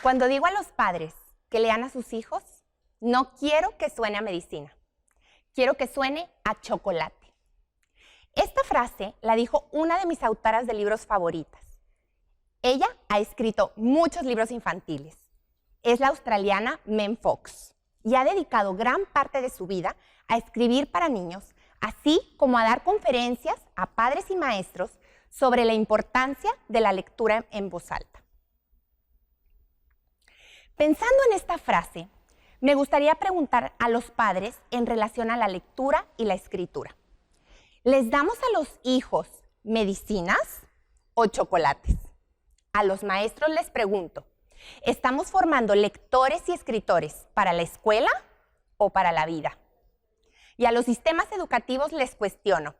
Cuando digo a los padres que lean a sus hijos, no quiero que suene a medicina. Quiero que suene a chocolate. Esta frase la dijo una de mis autoras de libros favoritas. Ella ha escrito muchos libros infantiles. Es la australiana Mem Fox y ha dedicado gran parte de su vida a escribir para niños, así como a dar conferencias a padres y maestros sobre la importancia de la lectura en voz alta. Pensando en esta frase, me gustaría preguntar a los padres en relación a la lectura y la escritura. ¿Les damos a los hijos medicinas o chocolates? A los maestros les pregunto, ¿estamos formando lectores y escritores para la escuela o para la vida? Y a los sistemas educativos les cuestiono,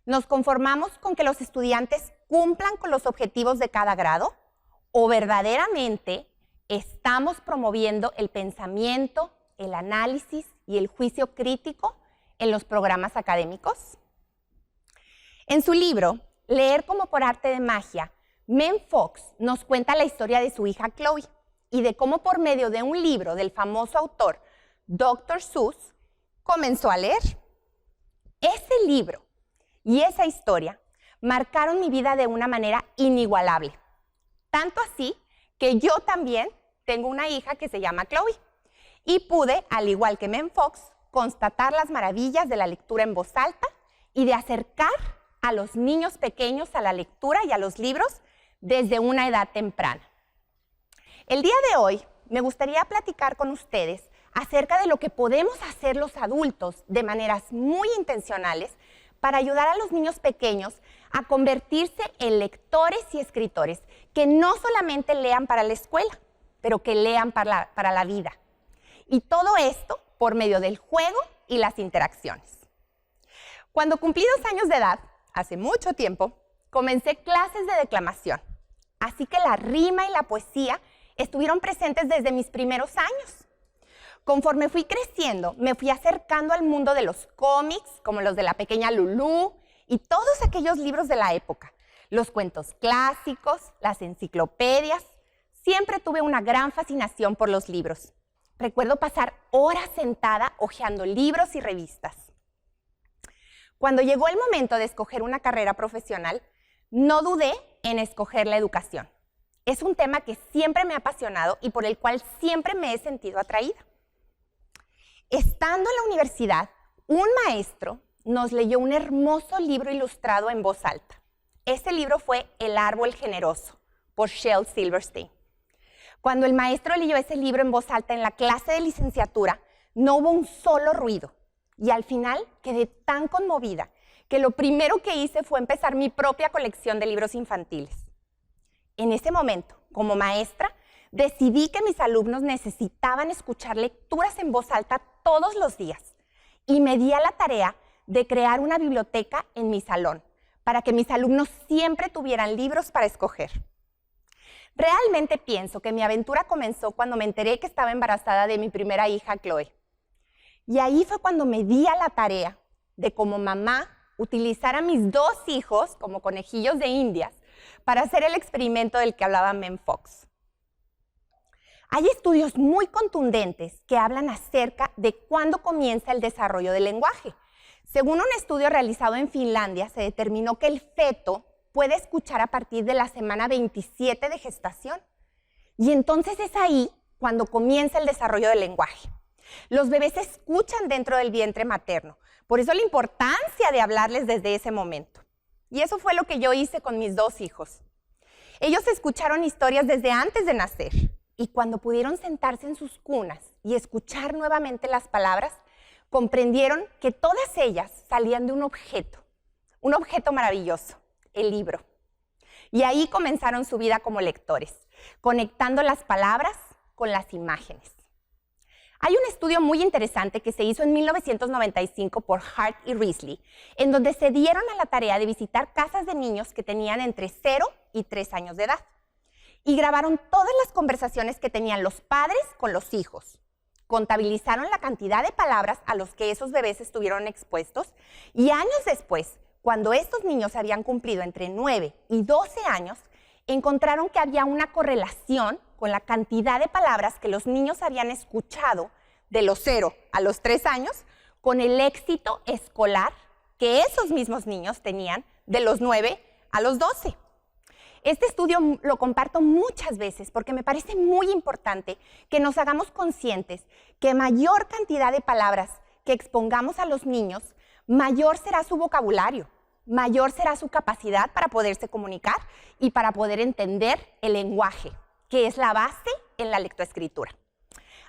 ¿nos conformamos con que los estudiantes cumplan con los objetivos de cada grado o verdaderamente estamos promoviendo el pensamiento, el análisis y el juicio crítico en los programas académicos? En su libro, Leer como por arte de magia, Mem Fox nos cuenta la historia de su hija Chloe y de cómo por medio de un libro del famoso autor Dr. Seuss comenzó a leer. Ese libro y esa historia marcaron mi vida de una manera inigualable. Tanto así que yo también tengo una hija que se llama Chloe y pude, al igual que Mem Fox, constatar las maravillas de la lectura en voz alta y de acercar a los niños pequeños a la lectura y a los libros desde una edad temprana. El día de hoy me gustaría platicar con ustedes acerca de lo que podemos hacer los adultos de maneras muy intencionales para ayudar a los niños pequeños a convertirse en lectores y escritores que no solamente lean para la escuela, pero que lean para la vida. Y todo esto por medio del juego y las interacciones. Cuando cumplí 2 años de edad, hace mucho tiempo, comencé clases de declamación. Así que la rima y la poesía estuvieron presentes desde mis primeros años. Conforme fui creciendo, me fui acercando al mundo de los cómics, como los de la pequeña Lulú, y todos aquellos libros de la época, los cuentos clásicos, las enciclopedias. Siempre tuve una gran fascinación por los libros. Recuerdo pasar horas sentada hojeando libros y revistas. Cuando llegó el momento de escoger una carrera profesional, no dudé en escoger la educación. Es un tema que siempre me ha apasionado y por el cual siempre me he sentido atraída. Estando en la universidad, un maestro nos leyó un hermoso libro ilustrado en voz alta. Ese libro fue El árbol generoso, por Shel Silverstein. Cuando el maestro leyó ese libro en voz alta en la clase de licenciatura, no hubo un solo ruido. Y al final quedé tan conmovida que lo primero que hice fue empezar mi propia colección de libros infantiles. En ese momento, como maestra, decidí que mis alumnos necesitaban escuchar lecturas en voz alta todos los días y me di a la tarea de crear una biblioteca en mi salón para que mis alumnos siempre tuvieran libros para escoger. Realmente pienso que mi aventura comenzó cuando me enteré que estaba embarazada de mi primera hija, Chloe. Y ahí fue cuando me di a la tarea de, como mamá, utilizar a mis 2 hijos como conejillos de indias para hacer el experimento del que hablaba Mem Fox. Hay estudios muy contundentes que hablan acerca de cuándo comienza el desarrollo del lenguaje. Según un estudio realizado en Finlandia, se determinó que el feto puede escuchar a partir de la semana 27 de gestación. Y entonces es ahí cuando comienza el desarrollo del lenguaje. Los bebés escuchan dentro del vientre materno, por eso la importancia de hablarles desde ese momento. Y eso fue lo que yo hice con mis 2 hijos. Ellos escucharon historias desde antes de nacer, y cuando pudieron sentarse en sus cunas y escuchar nuevamente las palabras, comprendieron que todas ellas salían de un objeto maravilloso, el libro. Y ahí comenzaron su vida como lectores, conectando las palabras con las imágenes. Hay un estudio muy interesante que se hizo en 1995 por Hart y Risley, en donde se dieron a la tarea de visitar casas de niños que tenían entre 0 y 3 años de edad y grabaron todas las conversaciones que tenían los padres con los hijos. Contabilizaron la cantidad de palabras a los que esos bebés estuvieron expuestos y años después, cuando estos niños habían cumplido entre 9 y 12 años, encontraron que había una correlación con la cantidad de palabras que los niños habían escuchado de los 0 a los 3 años, con el éxito escolar que esos mismos niños tenían de los 9 a los 12. Este estudio lo comparto muchas veces porque me parece muy importante que nos hagamos conscientes que mayor cantidad de palabras que expongamos a los niños, mayor será su vocabulario, mayor será su capacidad para poderse comunicar y para poder entender el lenguaje, que es la base en la lectoescritura.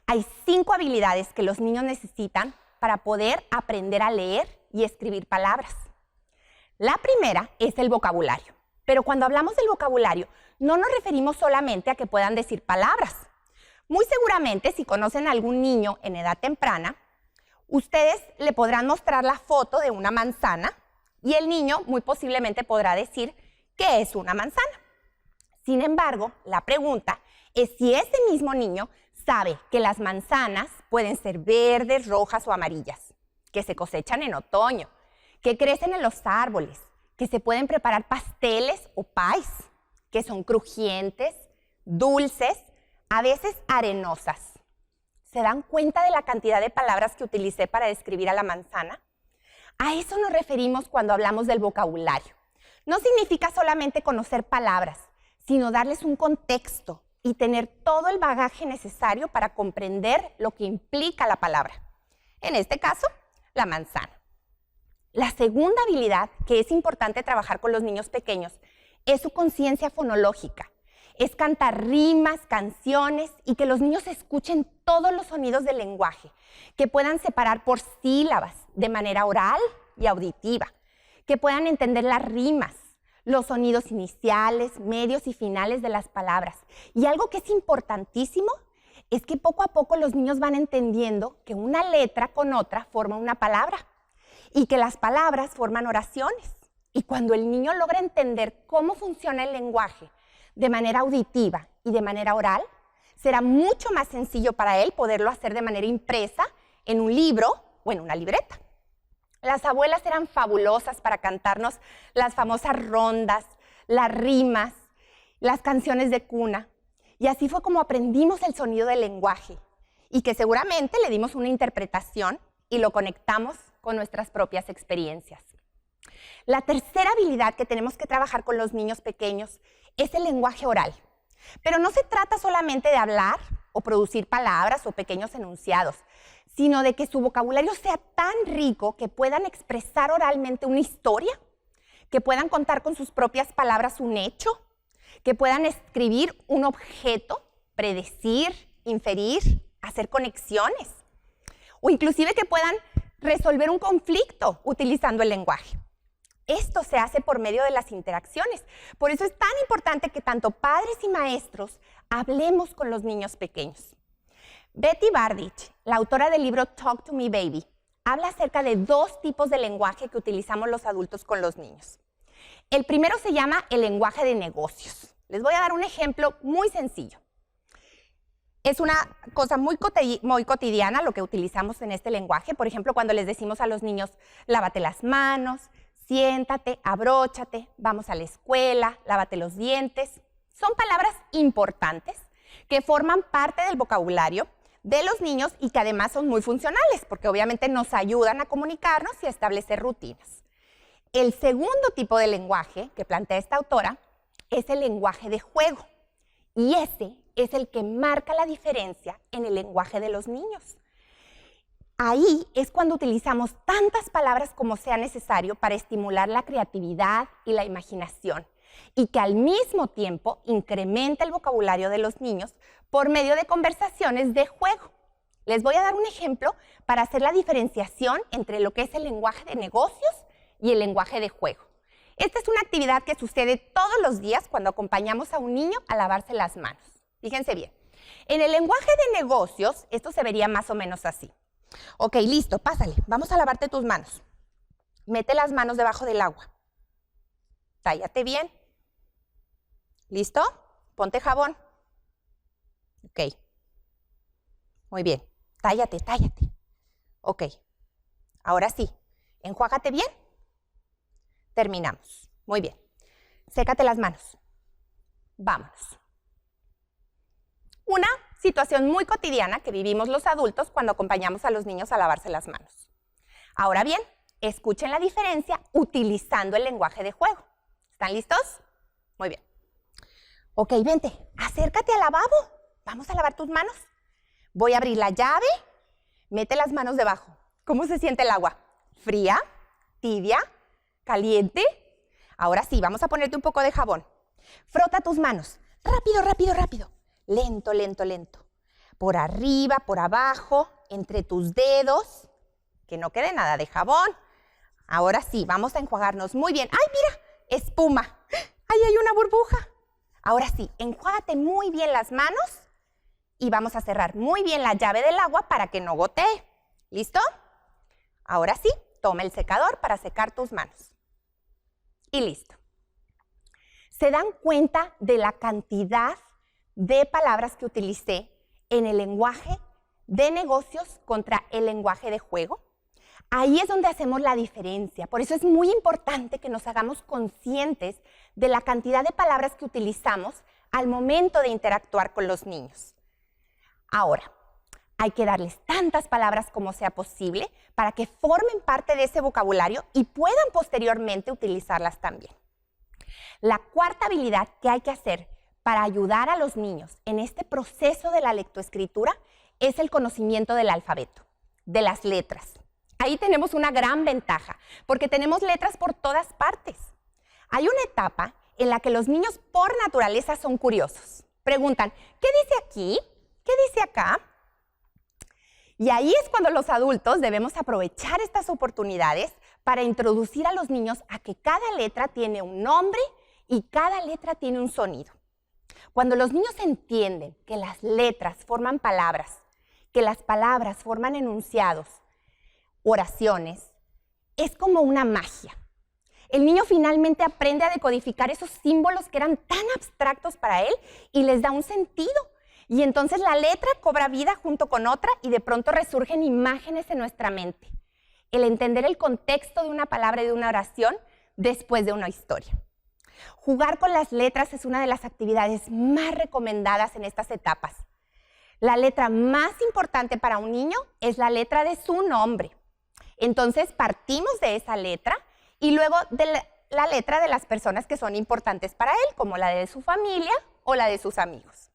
Hay 5 habilidades que los niños necesitan para poder aprender a leer y escribir palabras. La primera es el vocabulario. Pero cuando hablamos del vocabulario, no nos referimos solamente a que puedan decir palabras. Muy seguramente, si conocen a algún niño en edad temprana, ustedes le podrán mostrar la foto de una manzana y el niño muy posiblemente podrá decir qué es una manzana. Sin embargo, la pregunta es si ese mismo niño sabe que las manzanas pueden ser verdes, rojas o amarillas, que se cosechan en otoño, que crecen en los árboles, que se pueden preparar pasteles o pies, que son crujientes, dulces, a veces arenosas. ¿Se dan cuenta de la cantidad de palabras que utilicé para describir a la manzana? A eso nos referimos cuando hablamos del vocabulario. No significa solamente conocer palabras, sino darles un contexto y tener todo el bagaje necesario para comprender lo que implica la palabra. En este caso, la manzana. La segunda habilidad que es importante trabajar con los niños pequeños es su conciencia fonológica. Es cantar rimas, canciones y que los niños escuchen todos los sonidos del lenguaje, que puedan separar por sílabas de manera oral y auditiva, que puedan entender las rimas, los sonidos iniciales, medios y finales de las palabras. Y algo que es importantísimo es que poco a poco los niños van entendiendo que una letra con otra forma una palabra y que las palabras forman oraciones. Y cuando el niño logra entender cómo funciona el lenguaje de manera auditiva y de manera oral, será mucho más sencillo para él poderlo hacer de manera impresa en un libro o en una libreta. Las abuelas eran fabulosas para cantarnos las famosas rondas, las rimas, las canciones de cuna. Y así fue como aprendimos el sonido del lenguaje y que seguramente le dimos una interpretación y lo conectamos con nuestras propias experiencias. La tercera habilidad que tenemos que trabajar con los niños pequeños es el lenguaje oral. Pero no se trata solamente de hablar o producir palabras o pequeños enunciados, sino de que su vocabulario sea tan rico que puedan expresar oralmente una historia, que puedan contar con sus propias palabras un hecho, que puedan escribir un objeto, predecir, inferir, hacer conexiones, o inclusive que puedan resolver un conflicto utilizando el lenguaje. Esto se hace por medio de las interacciones. Por eso es tan importante que tanto padres y maestros hablemos con los niños pequeños. Betty Bardich, la autora del libro Talk to Me Baby, habla acerca de 2 tipos de lenguaje que utilizamos los adultos con los niños. El primero se llama el lenguaje de negocios. Les voy a dar un ejemplo muy sencillo. Es una cosa muy cotidiana lo que utilizamos en este lenguaje. Por ejemplo, cuando les decimos a los niños, lávate las manos, siéntate, abróchate, vamos a la escuela, lávate los dientes. Son palabras importantes que forman parte del vocabulario de los niños y que además son muy funcionales porque obviamente nos ayudan a comunicarnos y a establecer rutinas. El segundo tipo de lenguaje que plantea esta autora es el lenguaje de juego y ese es el que marca la diferencia en el lenguaje de los niños. Ahí es cuando utilizamos tantas palabras como sea necesario para estimular la creatividad y la imaginación y que al mismo tiempo incrementa el vocabulario de los niños por medio de conversaciones de juego. Les voy a dar un ejemplo para hacer la diferenciación entre lo que es el lenguaje de negocios y el lenguaje de juego. Esta es una actividad que sucede todos los días cuando acompañamos a un niño a lavarse las manos. Fíjense bien. En el lenguaje de negocios, esto se vería más o menos así. Ok, listo, pásale, vamos a lavarte tus manos. Mete las manos debajo del agua. Tállate bien. ¿Listo? Ponte jabón. Ok. Muy bien. Tállate, tállate. Ok. Ahora sí. Enjuágate bien. Terminamos. Muy bien. Sécate las manos. Vámonos. situación muy cotidiana que vivimos los adultos cuando acompañamos a los niños a lavarse las manos. Ahora bien, escuchen la diferencia utilizando el lenguaje de juego. ¿Están listos? Muy bien. Ok, vente, acércate al lavabo. Vamos a lavar tus manos. Voy a abrir la llave. Mete las manos debajo. ¿Cómo se siente el agua? ¿Fría? ¿Tibia? ¿Caliente? Ahora sí, vamos a ponerte un poco de jabón. Frota tus manos. Rápido, rápido, rápido. Lento, lento, lento. Por arriba, por abajo, entre tus dedos. Que no quede nada de jabón. Ahora sí, vamos a enjuagarnos muy bien. ¡Ay, mira! Espuma. ¡Ahí hay una burbuja! Ahora sí, enjuágate muy bien las manos y vamos a cerrar muy bien la llave del agua para que no gotee. ¿Listo? Ahora sí, toma el secador para secar tus manos. Y listo. ¿Se dan cuenta de la cantidad de palabras que utilicé en el lenguaje de negocios contra el lenguaje de juego? Ahí es donde hacemos la diferencia. Por eso es muy importante que nos hagamos conscientes de la cantidad de palabras que utilizamos al momento de interactuar con los niños. Ahora, hay que darles tantas palabras como sea posible para que formen parte de ese vocabulario y puedan posteriormente utilizarlas también. La cuarta habilidad que hay que hacer para ayudar a los niños en este proceso de la lectoescritura es el conocimiento del alfabeto, de las letras. Ahí tenemos una gran ventaja, porque tenemos letras por todas partes. Hay una etapa en la que los niños por naturaleza son curiosos. Preguntan, ¿qué dice aquí? ¿Qué dice acá? Y ahí es cuando los adultos debemos aprovechar estas oportunidades para introducir a los niños a que cada letra tiene un nombre y cada letra tiene un sonido. Cuando los niños entienden que las letras forman palabras, que las palabras forman enunciados, oraciones, es como una magia. El niño finalmente aprende a decodificar esos símbolos que eran tan abstractos para él y les da un sentido. Y entonces la letra cobra vida junto con otra y de pronto resurgen imágenes en nuestra mente. El entender el contexto de una palabra y de una oración después de una historia. Jugar con las letras es una de las actividades más recomendadas en estas etapas. La letra más importante para un niño es la letra de su nombre. Entonces partimos de esa letra y luego de la letra de las personas que son importantes para él, como la de su familia o la de sus amigos.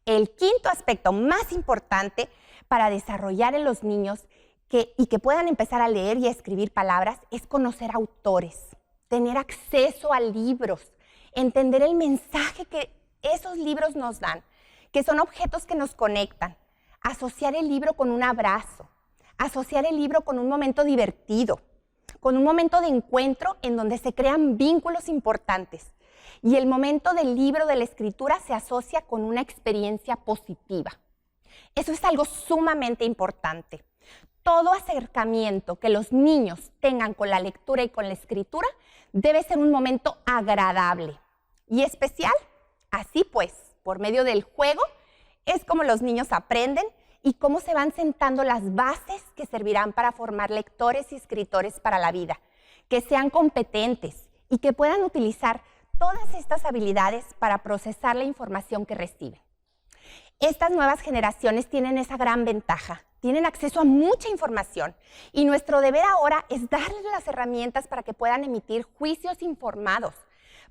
El quinto aspecto más importante para desarrollar en los niños y que puedan empezar a leer y a escribir palabras es conocer autores, tener acceso a libros, entender el mensaje que esos libros nos dan, que son objetos que nos conectan, asociar el libro con un abrazo, asociar el libro con un momento divertido, con un momento de encuentro en donde se crean vínculos importantes. Y el momento del libro de la escritura se asocia con una experiencia positiva. Eso es algo sumamente importante. Todo acercamiento que los niños tengan con la lectura y con la escritura debe ser un momento agradable y especial. Así pues, por medio del juego, es como los niños aprenden y cómo se van sentando las bases que servirán para formar lectores y escritores para la vida, que sean competentes y que puedan utilizar todas estas habilidades para procesar la información que reciben. Estas nuevas generaciones tienen esa gran ventaja, tienen acceso a mucha información y nuestro deber ahora es darles las herramientas para que puedan emitir juicios informados,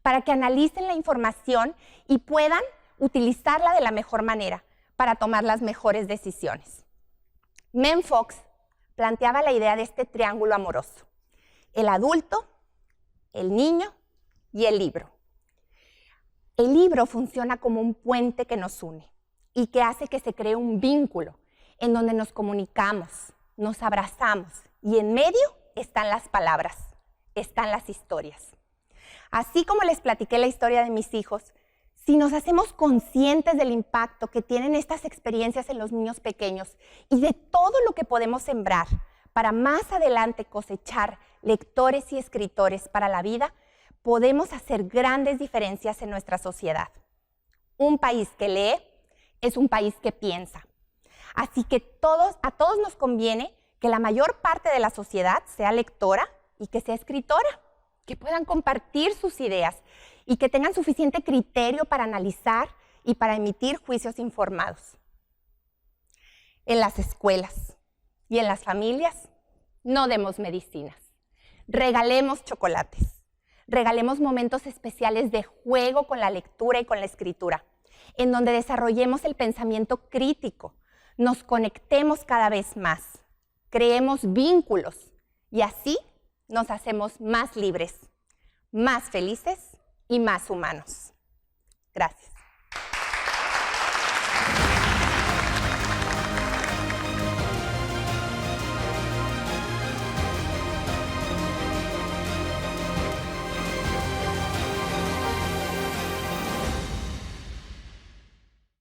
para que analicen la información y puedan utilizarla de la mejor manera para tomar las mejores decisiones. Mem Fox planteaba la idea de este triángulo amoroso: el adulto, el niño y el libro. El libro funciona como un puente que nos une y que hace que se cree un vínculo en donde nos comunicamos, nos abrazamos y en medio están las palabras, están las historias. Así como les platiqué la historia de mis hijos, si nos hacemos conscientes del impacto que tienen estas experiencias en los niños pequeños y de todo lo que podemos sembrar para más adelante cosechar lectores y escritores para la vida, podemos hacer grandes diferencias en nuestra sociedad. Un país que lee es un país que piensa. Así que a todos nos conviene que la mayor parte de la sociedad sea lectora y que sea escritora, que puedan compartir sus ideas y que tengan suficiente criterio para analizar y para emitir juicios informados. En las escuelas y en las familias, no demos medicinas. Regalemos chocolates. Regalemos momentos especiales de juego con la lectura y con la escritura, en donde desarrollemos el pensamiento crítico, nos conectemos cada vez más, creemos vínculos y así nos hacemos más libres, más felices y más humanos. Gracias.